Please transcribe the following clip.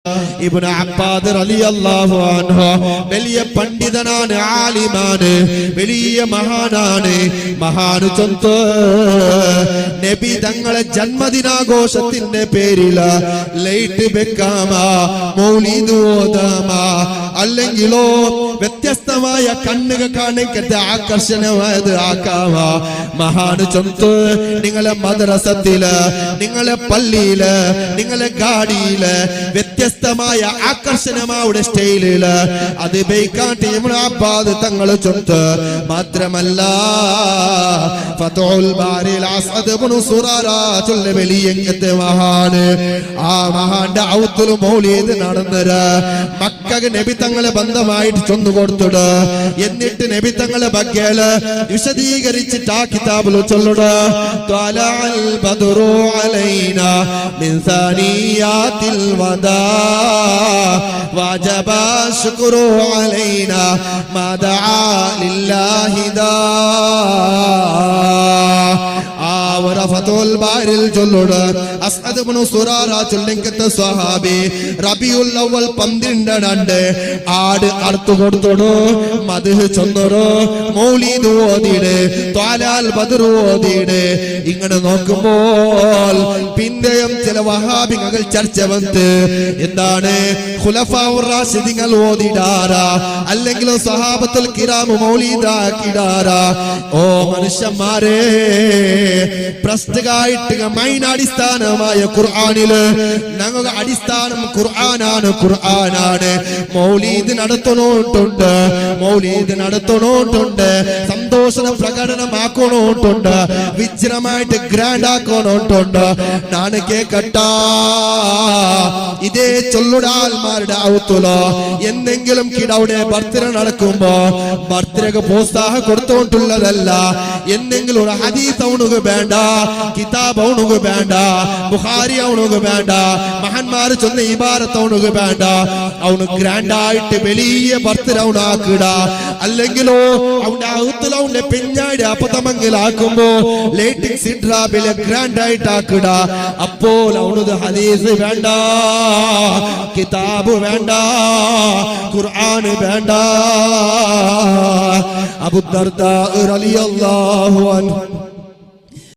ഇബ്നു അബ്ബാദ് റളിയല്ലാഹു അൻഹു വലിയ പണ്ഡിതനാണ്, ആലിമാണ്, വലിയ മഹാനാണ്. മഹാന് ചൊന്ത് നബി തങ്ങളെ ജന്മദിനാഘോഷത്തിന്റെ പേരില് ലൈറ്റ് വെക്കാമാ, മൗലിദ് ഓതാമാ, അല്ലെങ്കിലോ വ്യത്യസ്തമായ കണ്ണുകൾ കാണിക്കത്തെ ആകർഷണമായത് ആക്കാമാ. മഹാന് ചൊന്ത് നിങ്ങളെ മദ്രസത്തില്, നിങ്ങളെ പള്ളിയില്, നിങ്ങളെ ഗാഡിയില് വ്യത്യസ്തമായ ആകർഷണമാവുടെ സ്റ്റൈലില് അത് ബൈക്കാട്ടി ഇബ്നു അബ്ബാദ് തങ്ങൾ ചൊന്ത്. മാത്രമല്ല ഫതുൽ ബാരിൽ അസ്അദ് ഇബ്നു സുറാറ ചൊല്ല വലിയത്തെ മഹാന്. ആ മഹാന്റെ ഔത്തുൽ മൗലിദ് നടന്നര മക്കക്ക് നബി തങ്ങളെ ബന്ധമായിട്ട് ചൊന്നു കൊടുത്തുട. എന്നിട്ട് നബി തങ്ങളെ ബഗ്ഗേല് വിശദീകരിച്ചിട്ട് ആ കിതാബിൽ ചൊല്ലുട. ത്വലഅൽ ബദ്റു അലൈനാ മിൻ സാനിയാത്തിൽ വദാ വജബ ശുക്രു അലൈനാ മാ ദആ ലില്ലാഹി ദാ. ഫതുൽ ബാരിൽ ചൊല്ലുട. അസ്അദ് ഇബ്നു സുറാറ ചൊല്ലിക്കത്തെ സ്വഹാബി റബീഉൽ അവ്വൽ 12 ആട് അറുത്തു കൊടുത്തോടു, മദ്ഹ് ചൊന്നോടു, മൗലിദ് ഓതിയിട്, ത്വലഅൽ ബദ്റു ഓതിയിട്. ഇങ്ങനെ നോക്കുമ്പോൾ പിന്നെയും ചില വഹാബികൾ ചർച്ച വന്ന് എന്താണ് ഖുലഫാഉർ റാഷിദീങ്ങൾ ഓതിടാറാ, അല്ലെങ്കിൽ സ്വഹാബത്തുൽ കിറാം മൗലിദാക്കിടാറാ. ഓ മനുഷ്യന്മാരെ, പ്രസ്തുതമായിട്ട് മൈനടിസ്ഥാനമായ ഖുർആനില് ഞങ്ങളുടെ അടിസ്ഥാനം ഖുർആനാണ്. ഖുർആനാണ്. മൗലിദ് നടത്തണോട്ടുണ്ട്, മൗലിദ് നടത്തണോട്ടുണ്ട്, സന്തോഷ പ്രകടനമാക്കണോട്ടുണ്ട്, വിജൃംഭമായിട്ട് ഗ്രാൻഡ് ആക്കണോട്ടുണ്ട്. നാണ് കേക്കട്ടാ ഇതേ ചൊല്ലുടാൽമാരുടെ ഔത്തുലോ എന്തെങ്കിലും കിടവിടെ ബർത്ത്ഡേ നടക്കുമ്പോ ബർത്ത്ഡേക്ക് പ്രോത്സാഹം കൊടുത്തോണ്ടുള്ളതല്ല. എന്തെങ്കിലും ഒരു ഹദീസ് അവനുക്ക് വേണ്ട, കിതാബ് അവനുക്ക് വേണ്ട, ബുഖാരി അവനുക്ക് വേണ്ട, മഹാന്മാർ ചൊന്ന ഇബാറത്ത് അവനുക്ക് വേണ്ട. അവന് ഗ്രാൻഡായിട്ട് വലിയ ബർത്ത്ഡേ അവനാക്കിട. അല്ലെങ്കിലോ അവന്റെ ഔത്തുല അവന്റെ പെഞ്ഞാടി അപതമംഗലാക്കുമ്പോ ലേറ്റിംഗ് സിഡ്രാബിലെ ഗ്രാൻഡായിട്ട് ആക്കിട. അപ്പോൾ അവനത് ഹദീസ് വേണ്ട, കിതാബ് വേണ്ട, ഖുർആൻ വേണ്ട. അബൂ ദർദാ റളിയല്ലാഹു അൻഹു